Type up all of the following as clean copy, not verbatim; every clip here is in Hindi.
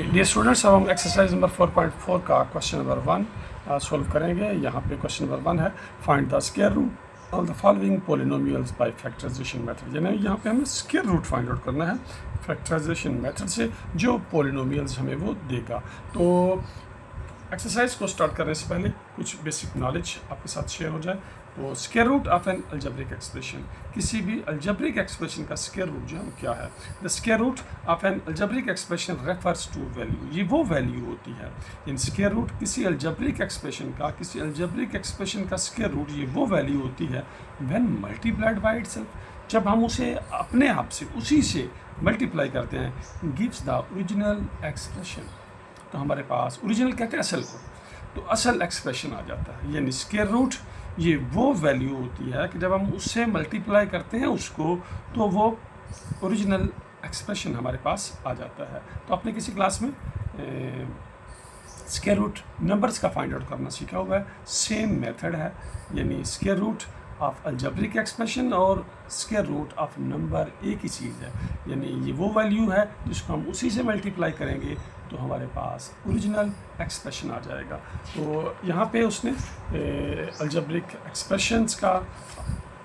डियर स्टूडेंट्स, अब हम एक्सरसाइज नंबर 4.4 का क्वेश्चन नंबर 1 सोल्व करेंगे। यहाँ पे क्वेश्चन नंबर 1 है find the square root of the following polynomials by factorisation method. यानी यहाँ पे हमें स्क्वायर रूट फाइंड आउट करना है फैक्टराइजेशन मेथड से, जो पोलिनोमियल्स हमें वो देगा। तो एक्सरसाइज को स्टार्ट करने से पहले कुछ बेसिक नॉलेज आपके साथ शेयर हो जाए। तो square root of an algebraic expression, किसी भी अलजेब्रिक एक्सप्रेशन का स्क्वायर रूट जो है वो क्या है? The square root of an algebraic expression refers to value, ये वो वैल्यू होती है। इन स्क्वायर रूट किसी अलजेब्रिक एक्सप्रेशन का, किसी अलजेब्रिक एक्सप्रेशन का स्क्वायर रूट ये वो वैल्यू होती है व्हेन मल्टीप्लाइड बाय इटसेल्फ, जब हम उसे अपने आप से, उसी से मल्टीप्लाई करते हैं, गिव्स द ओरिजिनल एक्सप्रेशन। तो हमारे पास ओरिजिनल कहते हैं असल को, तो असल एक्सप्रेशन आ जाता है। यानी स्क्वायर रूट ये वो वैल्यू होती है कि जब हम उससे मल्टीप्लाई करते हैं उसको, तो वो ओरिजिनल एक्सप्रेशन हमारे पास आ जाता है। तो आपने किसी क्लास में स्क्वायर रूट नंबर्स का फाइंड आउट करना सीखा हुआ है। सेम मेथड है, यानी square root of algebraic expression और स्क्वायर रूट ऑफ नंबर एक ही चीज़ है। यानी ये वो वैल्यू है जिसको हम उसी से मल्टीप्लाई करेंगे तो हमारे पास ओरिजिनल एक्सप्रेशन आ जाएगा। तो यहाँ पे उसने अलजेब्रिक एक्सप्रेशंस का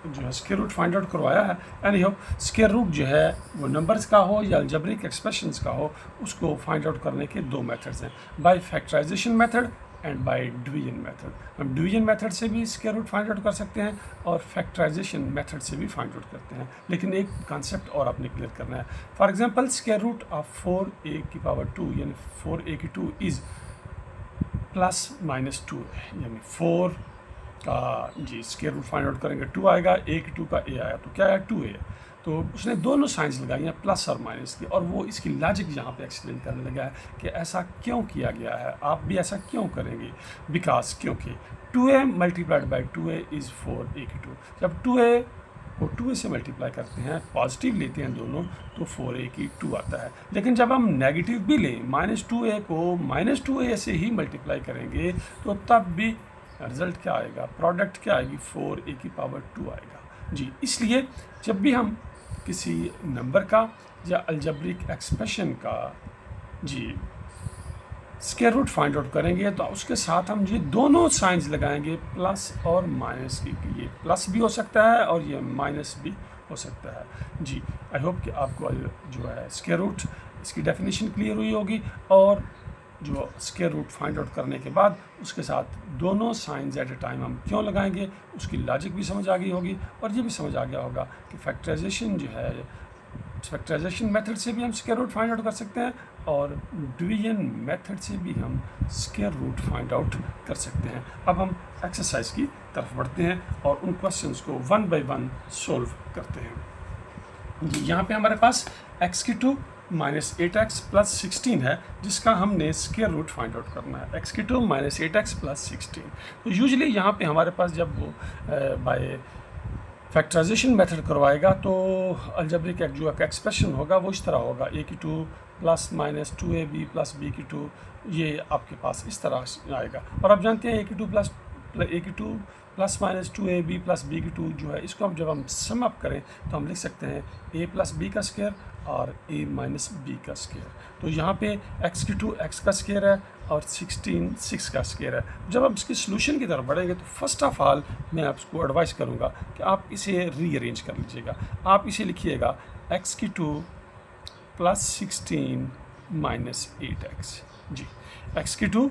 जो है स्क्वायर रूट फाइंड आउट करवाया है। एनी हो, स्क्वायर रूट जो है वो नंबर्स का हो या अलजेब्रिक एक्सप्रेशंस का हो, उसको फाइंड आउट करने के दो मेथड्स हैं, by factorisation method and by division method. हम डिवीजन मेथड से भी स्क्वायर रूट फाइंड आउट कर सकते हैं और फैक्टराइजेशन मेथड से भी फाइंड आउट करते हैं, लेकिन एक कॉन्सेप्ट और आपने क्लियर करना है। For example square root of 4a की पावर 2 यानी 4a की 2 इज़ प्लस माइनस 2, यानी 4 का जी स्क्वायर रूट फाइंड आउट करेंगे 2 आएगा, a की 2 का a आया, तो क्या है 2a। तो उसने दोनों साइंस लगाई हैं प्लस और माइनस की, और वो इसकी लॉजिक यहाँ पे एक्सप्लेन करने लगा है कि ऐसा क्यों किया गया है, आप भी ऐसा क्यों करेंगे। बिकॉज क्योंकि 2a multiplied by 2a is 4a की 2। जब 2a को 2a से मल्टीप्लाई करते हैं, पॉजिटिव लेते हैं दोनों, तो 4a की 2 आता है। लेकिन जब हम नेगेटिव भी लें, -2a को -2a से ही मल्टीप्लाई करेंगे, तो तब भी रिजल्ट क्या आएगा, प्रोडक्ट क्या आएगी, 4a की पावर 2 आएगा जी। इसलिए जब भी हम किसी नंबर का या अलजेब्रिक एक्सप्रेशन का जी स्क्वायर रूट फाइंड आउट करेंगे, तो उसके साथ हम ये दोनों साइंस लगाएंगे प्लस और माइनस की। ये प्लस भी हो सकता है और ये माइनस भी हो सकता है जी। आई होप कि आपको जो है स्क्वायर रूट इसकी डेफिनेशन क्लियर हुई होगी, और जो स्क्वायर रूट फाइंड आउट करने के बाद उसके साथ दोनों साइंस एट ए टाइम हम क्यों लगाएंगे, उसकी लॉजिक भी समझ आ गई होगी, और ये भी समझ आ गया होगा कि फैक्टराइजेशन जो है, फैक्टराइजेशन मेथड से भी हम स्क्वायर रूट फाइंड आउट कर सकते हैं, और डिवीजन मेथड से भी हम स्क्वायर रूट फाइंड आउट कर सकते हैं। अब हम एक्सरसाइज की तरफ बढ़ते हैं और उन क्वेश्चंस को 1 बाय 1 सोल्व करते हैं जी। यहाँ पे हमारे पास x की 2 -8x + 16 है, जिसका हमने स्क्वायर रूट फाइंड आउट करना है। x की 2 -8x + 16। तो यूजुअली यहाँ पे हमारे पास जब वो बाय फैक्टराइजेशन मेथड करवाएगा, तो अलजेब्रिक जो एक्सप्रेशन होगा वो इस तरह होगा, a की 2 + -2ab + b की 2, ये आपके पास इस तरह आएगा। और आप जानते हैं a की 2 + -2ab + b की 2 जो है, इसको जब हम सम अप करें तो हम लिख सकते हैं a + b का स्क्वायर और a - b का स्क्वायर। तो यहाँ पे x की 2 x का स्क्वायर है और 16 6 का स्क्वायर है। जब आप इसकी सोल्यूशन की तरफ बढ़ेंगे, तो फर्स्ट ऑफ ऑल मैं आपको एडवाइस करूँगा कि आप इसे रीअरेंज कर लीजिएगा। आप इसे लिखिएगा x की 2 + 16 - 8x जी। x की 2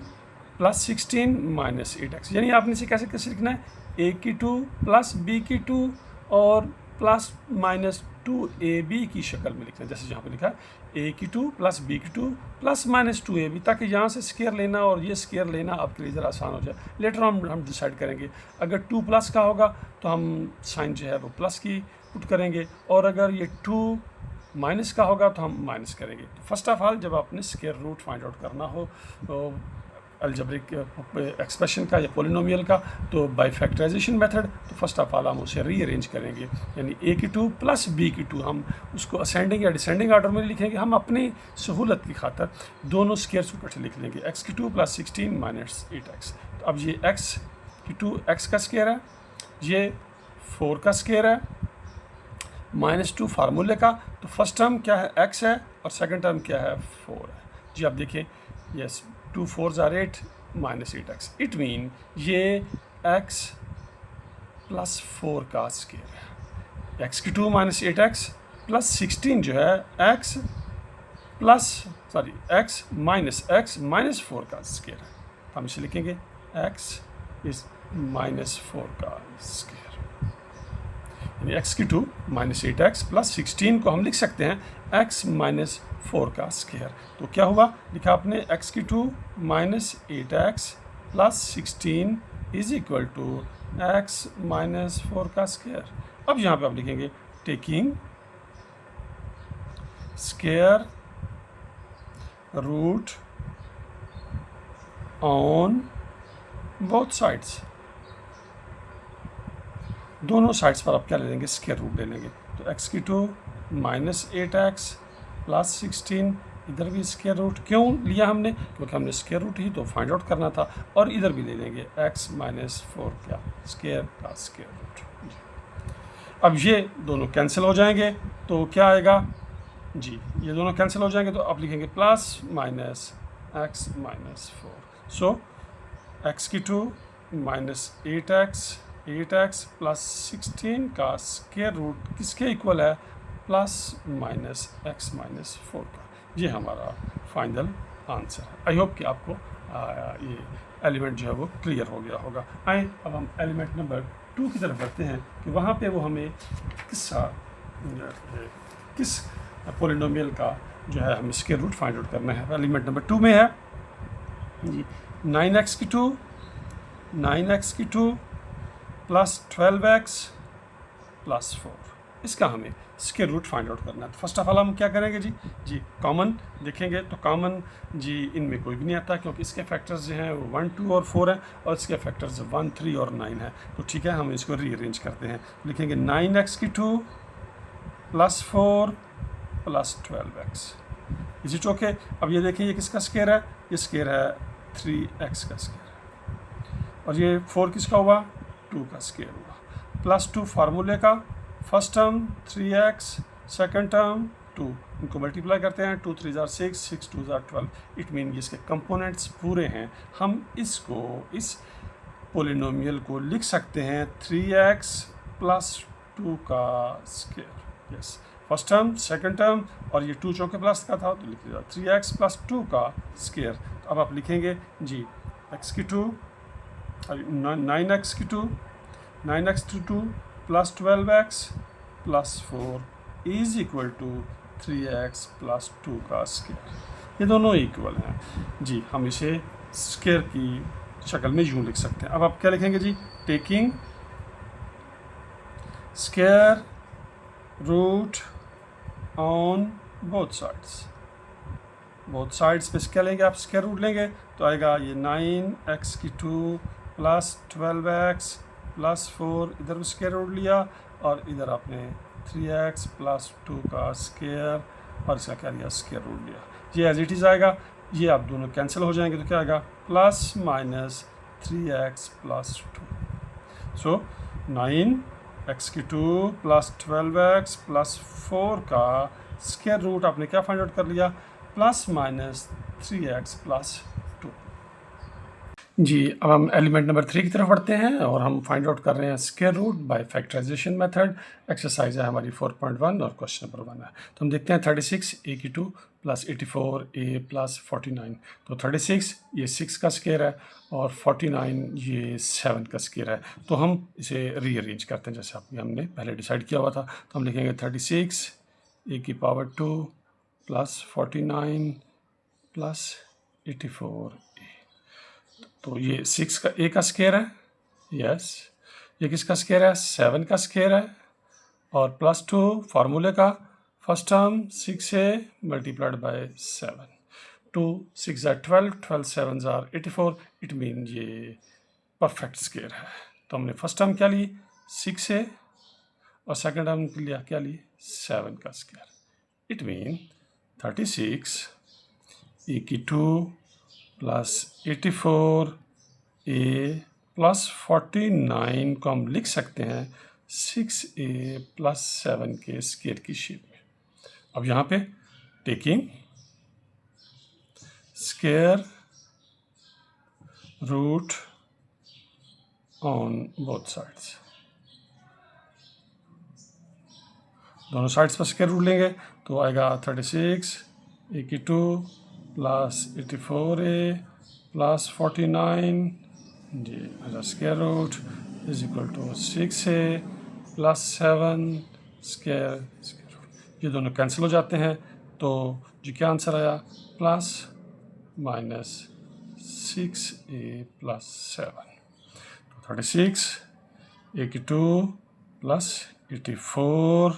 + 16 - 8x, यानी आपने इसे कैसे कैसे लिखना है, a की 2 + b की 2 और +-2ab की शक्ल में लिखना है। जैसे यहाँ पे लिखा है a की 2 + b की 2 +-2ab, ताकि यहाँ से स्क्वायर लेना और ये स्क्वायर लेना आपके लिए ज़रा आसान हो जाए। लेटर हम डिसाइड करेंगे, अगर 2 प्लस का होगा तो हम साइन जो है वो प्लस की पुट करेंगे, और अगर ये 2 माइनस का होगा तो हम माइनस करेंगे। तो फर्स्ट ऑफ ऑल जब आपने स्क्वायर रूट फाइंड आउट करना हो तो अलजेब्रिक एक्सप्रेशन का या पोलिनोमियल का, तो बाय फैक्टराइजेशन मेथड, तो फर्स्ट ऑफ ऑल हम उसे रीअरेंज करेंगे, यानी a की 2 + b की 2 हम उसको असेंडिंग या डिसेंडिंग ऑर्डर में लिखेंगे। हम अपनी सहूलत की खातर दोनों स्क्वायर्स को इकट्ठे लिख लेंगे, x की 2 + 16 - 8x। तो अब ये x की 2 x का स्क्वायर है, ये 4 का स्क्वायर है, -2 फार्मूले का। तो फर्स्ट टर्म क्या है, x है, और सेकंड टर्म क्या है, 4 है। जी आप देखिए, yes 2 4s are 8 minus 8x, it mean ये x प्लस 4 का स्केयर है। x की 2 माइनस 8x प्लस 16 जो है x माइनस 4 का स्केयर है। तो हम इसे लिखेंगे x इज माइनस 4 का स्केयर, यानी x की 2 माइनस 8x प्लस 16 को हम लिख सकते हैं x माइनस 4 का स्केयर। तो क्या हुआ, लिखा आपने x की 2 minus 8x plus 16 is equal to x minus 4 का स्केयर। अब यहाँ पे आप लिखेंगे taking square root on both sides, दोनों साइड्स पर आप क्या ले लेंगे, स्केयर रूट ले लेंगे। तो x की 2 माइनस 8x प्लस 16, इधर भी स्केयर रूट क्यों लिया हमने, क्योंकि हमने स्केयर रूट ही तो फाइंड आउट करना था, और इधर भी ले लेंगे x माइनस 4 का स्केयर रूट। अब ये दोनों कैंसिल हो जाएंगे तो क्या आएगा जी, ये दोनों कैंसिल हो जाएंगे तो आप लिखेंगे प्लस माइनस x माइनस 4। सो x की 2 माइनस 8x प्लस 16 का स्केयर रूट किसके इक्वल है, प्लस माइनस x माइनस 4 का। ये हमारा फाइनल आंसर है। आई होप कि आपको ये एलिमेंट जो है वो क्लियर हो गया होगा। आए अब हम एलिमेंट नंबर 2 की तरफ बढ़ते हैं कि वहाँ पे वो हमें किस पोलिनोमियल का जो है हम स्केयर रूट फाइंड आउट करना है। एलिमेंट नंबर 2 में है जी 9x की 2 प्लस 12x प्लस 4, इसका हमें स्केयर रूट फाइंड आउट करना है। तो फर्स्ट ऑफ ऑल हम क्या करेंगे जी कॉमन देखेंगे, तो कॉमन जी इनमें कोई भी नहीं आता, क्योंकि इसके फैक्टर्स जो हैं वो 1 2 और 4 हैं, और इसके फैक्टर्स 1 3 और 9 है। तो ठीक है, हम इसको रीअरेंज करते हैं, लिखेंगे 9x की 2 प्लस 4 प्लस 12x इसी ओके। अब ये देखिए ये किसका स्केयर है, ये स्केयर है 3x का स्केयर, और ये 4 किसका हुआ, 2 का स्केयर हुआ, प्लस 2 फार्मूले का, first term 3x, second term 2, इनको मल्टीप्लाई करते हैं, 2 3 जार 6, 6 2 जार 12, इट मीन इसके कंपोनेंट्स पूरे हैं। हम इसको इस पोलिनोमियल को लिख सकते हैं 3x प्लस 2 का square, yes first term second term, और ये 2 चौके प्लस का था तो लिख लिया 3x प्लस 2 का स्केयर। तो अब आप लिखेंगे जी x की 2 9x की 2 9x की 2 plus 12x plus 4 is equal to 3x plus 2 का स्केयर, ये दोनों इक्वल हैं जी। हम इसे स्केयर की शक्ल में यूँ लिख सकते हैं। अब आप क्या लिखेंगे जी, taking square root on both sides पे क्या लेंगे आप, स्केयर रूट लेंगे तो आएगा ये 9x की 2 प्लस 12x प्लस 4, इधर भी स्केयर रूट लिया, और इधर आपने 3x प्लस 2 का स्केयर, और इसका क्या लिया, स्केयर रूट लिया। ये एज इट इज़ आएगा, ये आप दोनों कैंसिल हो जाएंगे तो क्या आएगा, प्लस माइनस 3x प्लस 2। सो 9x की 2 प्लस 12x प्लस 4 का स्केयर रूट आपने क्या फाइंड आउट कर लिया, प्लस माइनस 3x प्लस 2। जी अब हम एलिमेंट नंबर 3 की तरफ बढ़ते हैं, और हम फाइंड आउट कर रहे हैं square root by factorisation method. Exercise है हमारी 4.1 और क्वेश्चन नंबर 1 है। तो हम देखते हैं 36 a की 2 प्लस 84 a प्लस 49। तो 36 ये 6 का स्केयर है, और 49 ये 7 का स्केयर है। तो हम इसे रीअरेंज करते हैं जैसे आपने हमने पहले डिसाइड किया हुआ था। तो हम लिखेंगे 36 a की पावर 2 प्लस 49 प्लस 84 a। तो ये 6 का a का स्केयर है, यस ये किसका स्केयर है, 7 का स्केयर है, और प्लस 2 फार्मूले का, first term 6a multiplied by 7, 2 6 are 12, 12 7s are 84, it mean ये परफेक्ट स्केयर है। तो हमने फर्स्ट टर्म क्या ली 6a, और सेकंड टर्म लिया क्या ली 7 का स्केयर, इट मीन 36 a की 2 प्लस 84 a प्लस 49 को हम लिख सकते हैं 6a प्लस 7 के स्केयर की शेप में। अब यहाँ पे taking square root on both sides. दोनों साइड्स पर स्क्वायर रूट लेंगे तो आएगा 36 82 प्लस 84a प्लस 49 जी मेरा square root is equal to 6a plus 7 square root. ये दोनों कैंसिल हो जाते हैं तो जी क्या आंसर आया plus minus 6a plus 7। 36 82 plus 84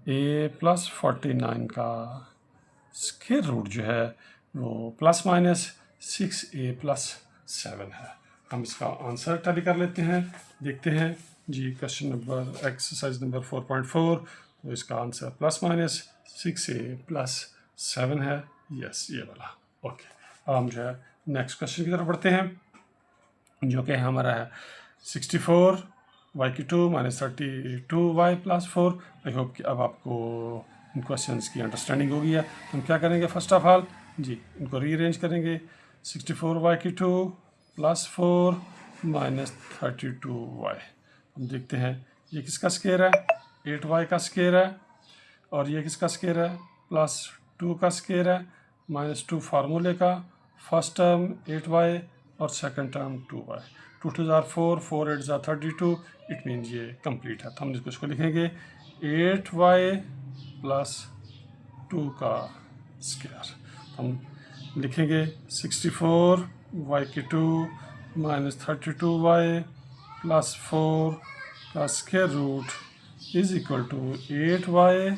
a plus 49 का स्क्वायर रूट जो है वो प्लस माइनस 6a प्लस 7 है। हम इसका आंसर टैली कर लेते हैं, देखते हैं जी क्वेश्चन नंबर एक्सरसाइज नंबर 4.4। तो इसका answer plus minus 6a plus 7 है। यस ये वाला ओके। अब हम जो है नेक्स्ट क्वेश्चन की तरफ बढ़ते हैं जो कि हमारा है 64 y⁴ minus 32 y plus 4। I hope कि अब आपको इन क्वेश्चंस की अंडरस्टैंडिंग होगी है। हम क्या करेंगे फर्स्ट ऑफ ऑल जी इनको रीअरेंज करेंगे 64 y⁴ प्लस 4 माइनस 32 y। हम देखते हैं ये किसका स्क्वायर है 8y का स्क्वायर है और ये किसका स्क्वायर है प्लस 2 का स्क्वायर है माइनस 2 फार्मूले का। फर्स्ट टर्म 8y और सेकंड टर्म 2y। 2 2 ज़ार 4 4 8 ज़ार 32 इट मीन्स ये कंप्लीट है। तो हम इसको लिखेंगे 8y प्लस 2 का स्क्वायर। हम लिखेंगे 64 y⁴ माइनस 32y प्लस 4 का square root is equal to 8y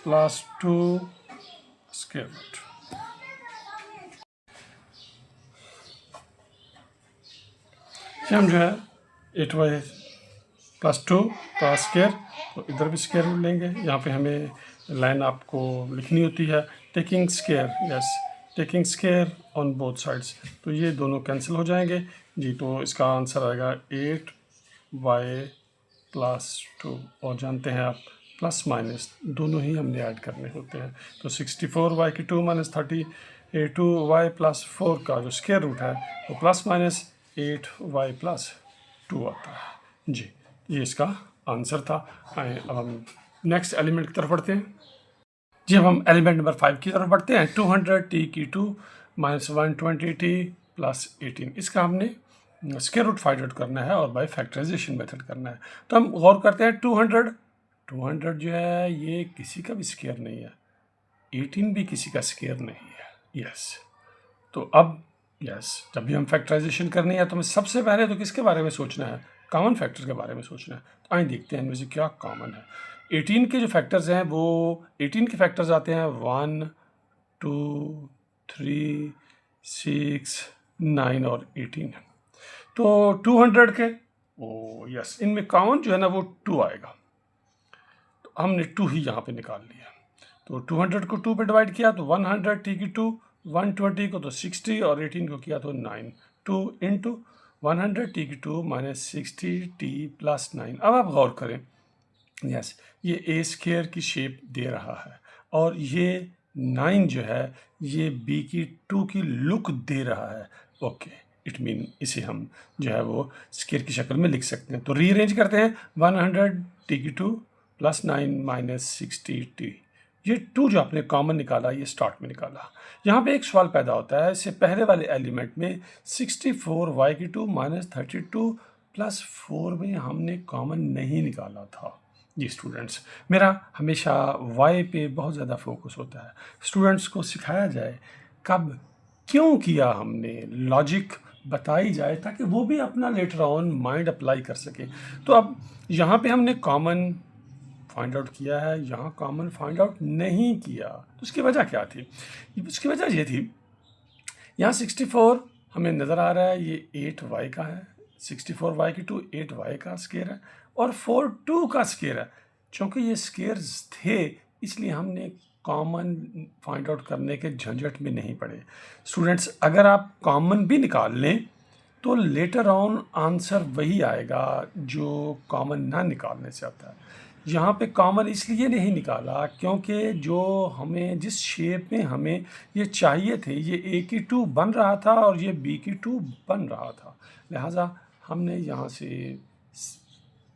plus 2 square root. हम जो है 8y प्लस 2 का स्क्वायर तो इधर भी स्क्वायर रूट लेंगे। यहाँ पे हमें लाइन आपको लिखनी होती है taking square. Yes taking square on both sides. तो ये दोनों कैंसिल हो जाएंगे जी। तो इसका आंसर आएगा 8y प्लस 2 और जानते हैं आप प्लस माइनस दोनों ही हमने ऐड करने होते हैं। तो 64 y⁴ माइनस 32y प्लस 4 का जो स्क्वायर रूट है वो प्लस माइनस 8y प्लस 2 आता है जी। ये इसका आंसर था। अब हम नेक्स्ट एलिमेंट की तरफ बढ़ते हैं जी। अब हम एलिमेंट नंबर 5 की तरफ बढ़ते हैं 200t³ माइनस 120t प्लस 18। इसका हमने स्क्वायर रूट फाइंड आउट करना है और बाय फैक्टराइजेशन मेथड करना है। तो हम गौर करते हैं 200 जो है ये किसी का भी स्क्वायर नहीं है, 18 भी किसी का स्क्वायर नहीं है। यस तो अब जब भी हम फैक्टराइजेशन करनी है तो हमें सबसे पहले तो किसके बारे में सोचना है कॉमन फैक्टर के बारे में सोचना है। तो आइए देखते हैं इनमें से क्या कॉमन है। 18 के जो फैक्टर्स हैं वो 18 के फैक्टर्स आते हैं 1 2 3 6 9 और 18। तो 200 के यस इनमें कॉमन जो है ना वो 2 आएगा। तो हमने 2 ही यहाँ पे निकाल लिया। तो 200 को 2 पे डिवाइड किया तो 100t⁴, 120 को तो 60 और 18 को किया तो 9। 2 into 100t⁴ minus 60t plus 9। अब आप गौर करें यस ये ए स्क्वायर की शेप दे रहा है और ये 9 जो है ये बी की 2 की लुक दे रहा है। ओके इट मीन इसे हम जो है वो स्क्वायर की शक्ल में लिख सकते हैं। तो रीअरेंज करते हैं 100t⁴ प्लस 9 माइनस 60t। ये 2 जो आपने कॉमन निकाला ये स्टार्ट में निकाला। यहाँ पे एक सवाल पैदा होता है इससे पहले वाले एलिमेंट में 64 y⁴ माइनस 32 प्लस 4 में हमने कॉमन नहीं निकाला था। जी स्टूडेंट्स मेरा हमेशा y पे बहुत ज़्यादा फोकस होता है। स्टूडेंट्स को सिखाया जाए कब क्यों किया हमने, लॉजिक बताई जाए ताकि वो भी अपना लेटर ऑन माइंड अप्लाई कर सके। तो अब यहाँ पे हमने कॉमन फाइंड आउट किया है, यहाँ कॉमन फाइंड आउट नहीं किया। तो उसकी वजह क्या थी? उसकी वजह ये थी यहाँ 64 हमें नज़र आ रहा है ये 8y का है, 64 y⁴ 8y का स्क्वायर है और 4 2 का स्क्वायर है। चूँकि ये स्क्वायर्स थे इसलिए हमने कॉमन फाइंड आउट करने के झंझट में नहीं पड़े। स्टूडेंट्स अगर आप कॉमन भी निकाल लें तो लेटर ऑन आंसर वही आएगा जो कॉमन ना निकालने से आता है। यहाँ पे कॉमन इसलिए नहीं निकाला क्योंकि जो हमें जिस शेप में हमें ये चाहिए थे, ये ए की 2 बन रहा था और ये बी की 2 बन रहा था, लिहाजा हमने यहाँ से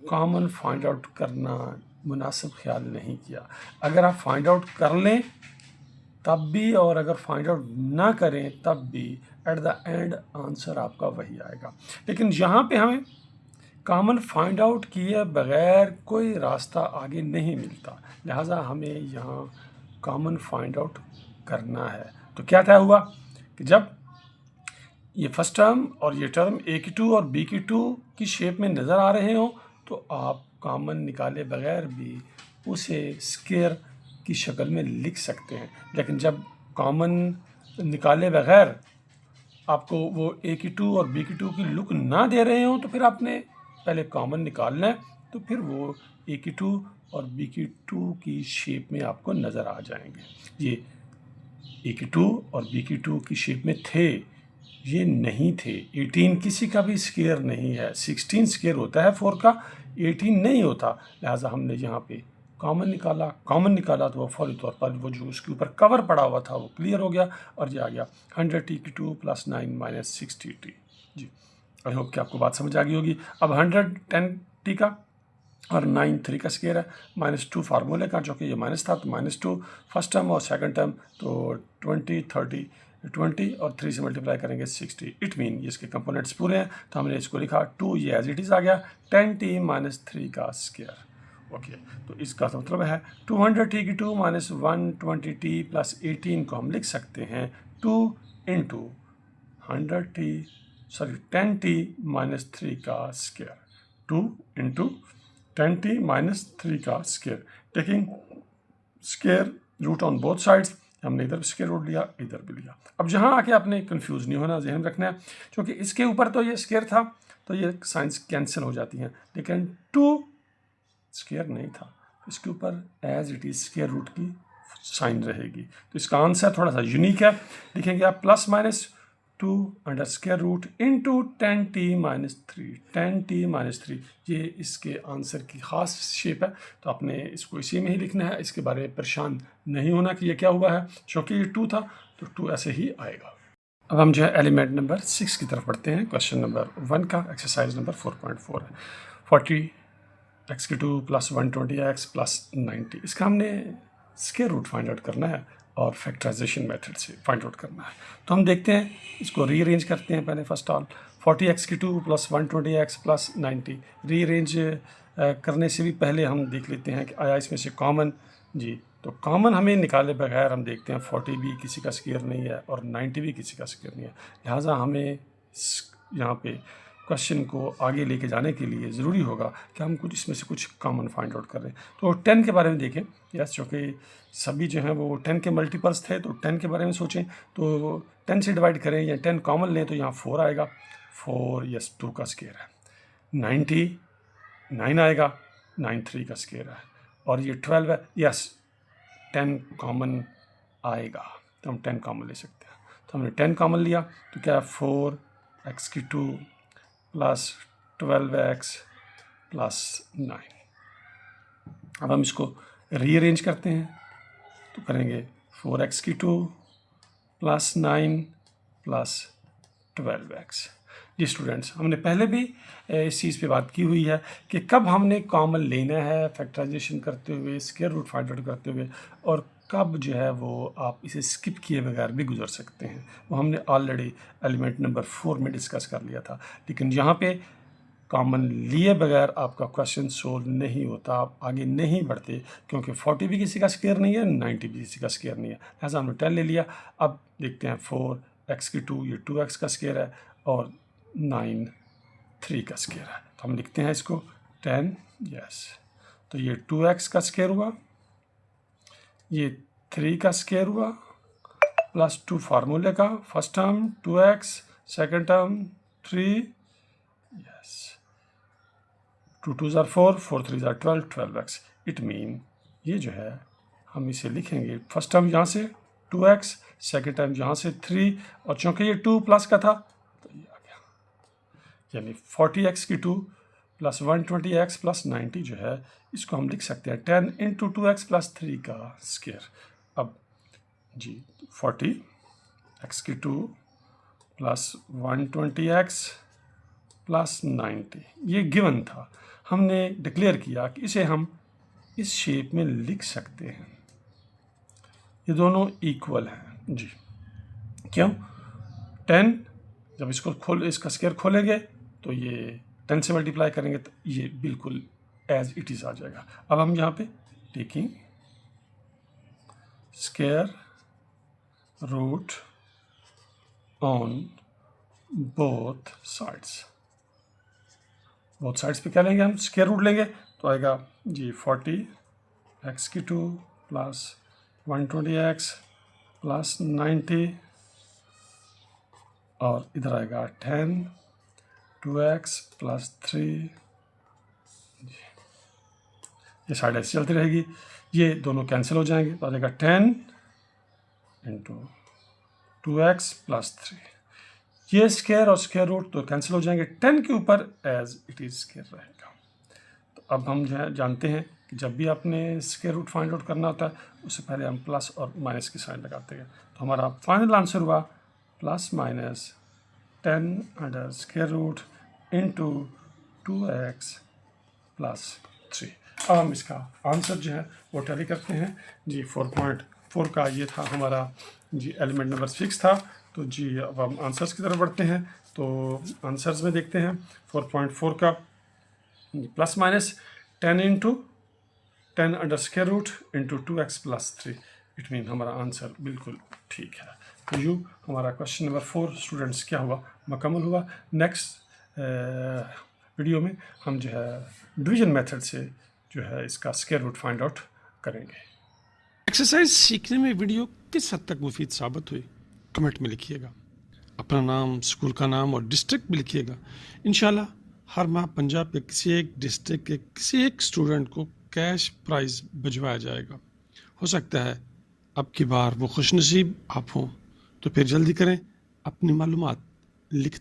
कॉमन फाइंड आउट करना मुनासिब ख्याल नहीं किया। अगर आप फाइंड आउट कर लें तब भी, और अगर फाइंड आउट ना करें तब भी, एट द एंड आंसर आपका वही आएगा। लेकिन यहाँ पे हमें कॉमन फाइंड आउट किए बगैर कोई रास्ता आगे नहीं मिलता, लिहाजा हमें यहाँ कॉमन फाइंड आउट करना है। तो क्या तय हुआ कि जब ये फर्स्ट टर्म और ये टर्म ए की 2 और बी की 2 की शेप में नज़र आ रहे हो तो आप कॉमन निकाले बगैर भी उसे स्क्वायर की शक्ल में लिख सकते हैं। लेकिन जब कॉमन निकाले बगैर आपको वो ए की 2 और बी की 2 की लुक ना दे रहे हो तो फिर आपने पहले कॉमन निकालना है, तो फिर वो ए की 2 और बी की 2 की शेप में आपको नज़र आ जाएंगे। ये ए की 2 और बी की 2 की शेप में थे, ये नहीं थे। 18 किसी का भी स्क्वायर नहीं है। 16 स्क्वायर होता है 4 का, 18 नहीं होता। लिहाजा हमने यहाँ पे कॉमन निकाला तो वो फौरी तौर पर वो जो उसके ऊपर कवर पड़ा हुआ था वो क्लियर हो गया और ये आ गया 100t की 2 + 9 - 60t। जी, आई होप कि आपको बात समझ आ गई होगी। अब 100 10t का और 9 3 का स्क्वायर है, -2 फार्मूले का, जो कि ये माइनस था तो -2 फर्स्ट टर्म और सेकंड टर्म, तो 20 30 20 और 3 से मल्टीप्लाई करेंगे 60। इट मीन ये इसके कंपोनेंट्स पूरे हैं, तो हमने इसको लिखा 2, ये एज इट इज़ आ गया 10t - 3 का स्क्वायर। ओके, तो इसका मतलब है 200t की 2 - 120t + 18 को हम लिख सकते हैं 2 × 10t - 3 का स्क्वायर, 2 × 10t - 3 का square, taking square root on both sides. हमने इधर स्क्वायर रूट लिया, इधर भी लिया। अब जहाँ आके आपने कंफ्यूज नहीं होना, जहन रखना है, क्योंकि इसके ऊपर तो ये स्क्वायर था तो ये साइंस कैंसिल हो जाती हैं, लेकिन 2 स्क्वायर नहीं था, इसके ऊपर as it is square root की साइन रहेगी। तो इसका आंसर थोड़ा सा यूनिक है, लिखेंगे आप +-2 under square root into 10t - 3, 10t - 3, ये इसके आंसर की ख़ास शेप है। तो आपने इसको इसी में ही लिखना है, इसके बारे में परेशान नहीं होना कि ये क्या हुआ है, क्योंकि ये 2 था तो 2 ऐसे ही आएगा। अब हम जो है एलिमेंट नंबर 6 की तरफ बढ़ते हैं। क्वेश्चन नंबर 1 का एक्सरसाइज नंबर 4.4 है। 40x की 2 + 120x + 90, इसका हमने स्क्वायर रूट फाइंड आउट करना है और फैक्टराइजेशन मेथड से फाइंड आउट करना है। तो हम देखते हैं, इसको रीअरेंज करते हैं पहले। फर्स्ट ऑल 40x की 2 + 120x + 90, रीअरेंज करने से भी पहले हम देख लेते हैं कि आया इसमें से कॉमन। जी, तो कॉमन हमें निकाले बगैर हम देखते हैं 40 भी किसी का स्क्वायर नहीं है और 90 भी किसी का स्क्वायर नहीं है, लिहाजा हमें यहाँ पे क्वेश्चन को आगे लेके जाने के लिए ज़रूरी होगा कि हम कुछ इसमें से कुछ कॉमन फाइंड आउट कर रहे हैं। तो 10 के बारे में देखें, यस, चूँकि सभी जो हैं वो 10 के मल्टीपल्स थे, तो 10 के बारे में सोचें तो 10 से डिवाइड करें या 10 कॉमन लें तो यहाँ 4 आएगा, 4 यस 2 का स्क्वायर है। 90 9 आएगा, 9 3 का स्क्वायर है, और ये 12 है, यस 10 कॉमन आएगा, तो हम 10 कॉमन ले सकते हैं। तो हमने 10 कॉमन लिया तो क्या है 4x की 2 + 12x + 9। अब हम इसको रीअरेंज करते हैं तो करेंगे 4x की 2 + 9 + 12x। जी स्टूडेंट्स, हमने पहले भी इस चीज़ पे बात की हुई है कि कब हमने कॉमन लेना है फैक्टराइजेशन करते हुए, स्क्वायर रूट फाइंड आउट करते हुए, और कब जो है वो आप इसे स्किप किए बगैर भी गुजर सकते हैं। वो हमने ऑलरेडी एलिमेंट नंबर 4 में डिस्कस कर लिया था। लेकिन यहाँ पे कॉमन लिए बगैर आपका क्वेश्चन सोल्व नहीं होता, आप आगे नहीं बढ़ते, क्योंकि 40 भी किसी का स्क्वायर नहीं है, 90 भी किसी का स्क्वायर नहीं है, लिहाजा हमने 10 ले लिया। अब देखते हैं 4x की 2, ये 2x का स्क्वायर है, और 9 3 का स्क्वायर है, तो हम लिखते हैं इसको 10, यस, तो ये 2x का स्क्वायर हुआ, ये 3 का स्क्वायर हुआ, +2 फार्मूले का, first term 2x, second term 3, yes, 2 2s are 4, 4 3s are 12, 12x। It mean ये जो है हम इसे लिखेंगे, फर्स्ट टर्म यहाँ से 2x, सेकंड टर्म यहाँ से 3, और चूँकि ये 2 प्लस का था तो ये आ गया, यानी 40x की 2 प्लस 120x प्लस 90 जो है इसको हम लिख सकते हैं 10 इंटू 2x प्लस 3 का स्क्वायर। अब जी 40x³ प्लस 120x प्लस 90 ये गिवन था, हमने डिक्लेयर किया कि इसे हम इस शेप में लिख सकते हैं, ये दोनों इक्वल हैं जी। क्यों? 10 जब इसका स्क्वायर खोलेंगे तो ये 10 से मल्टीप्लाई करेंगे तो ये बिल्कुल एज इट इज़ आ जाएगा। अब हम यहाँ पे taking square root on both sides पे क्या लेंगे हम? स्क्वायर रूट लेंगे तो आएगा जी 40x³ प्लस 120x प्लस 90 और इधर आएगा 10 2x प्लस 3। ये साइड ऐसे चलती रहेगी, ये दोनों कैंसिल हो जाएंगे तो आ जाएगा 10 इंटू 2x प्लस 3। ये स्क्वायर और स्क्वायर रूट तो कैंसिल हो जाएंगे, 10 के ऊपर एज इट इज़ स्क्वायर रहेगा। तो अब हम जो है जानते हैं कि जब भी आपने स्क्वायर रूट फाइंड आउट करना होता है उससे पहले हम प्लस और माइनस की साइन लगाते हैं। तो हमारा फाइनल आंसर हुआ plus minus 10 under square root into 2x plus 3। अब हम इसका आंसर जो है वो टैली करते हैं जी। 4.4 का ये था हमारा जी, एलिमेंट नंबर 6 था। तो जी अब हम आंसर्स की तरफ बढ़ते हैं। तो आंसर्स में देखते हैं 4.4 का plus minus 10 into 10 under square root into 2x plus 3, it mean हमारा आंसर बिल्कुल ठीक है। तो यूँ हमारा क्वेश्चन नंबर 4 स्टूडेंट्स क्या हुआ, मुकम्मल हुआ। नेक्स्ट वीडियो में हम जो है डिवीजन मेथड से जो है इसका स्क्वायर रूट फाइंड आउट करेंगे। एक्सरसाइज सीखने में वीडियो किस हद तक मुफीद साबित हुई कमेंट में लिखिएगा। अपना नाम, स्कूल का नाम और डिस्ट्रिक्ट भी लिखिएगा। इंशाल्लाह हर माह पंजाब के किसी एक डिस्ट्रिक्ट के किसी एक स्टूडेंट को कैश प्राइज़ भिजवाया जाएगा। हो सकता है अब की बार वो खुशनसीब आप हों, तो फिर जल्दी करें, अपनी मालूमात लिख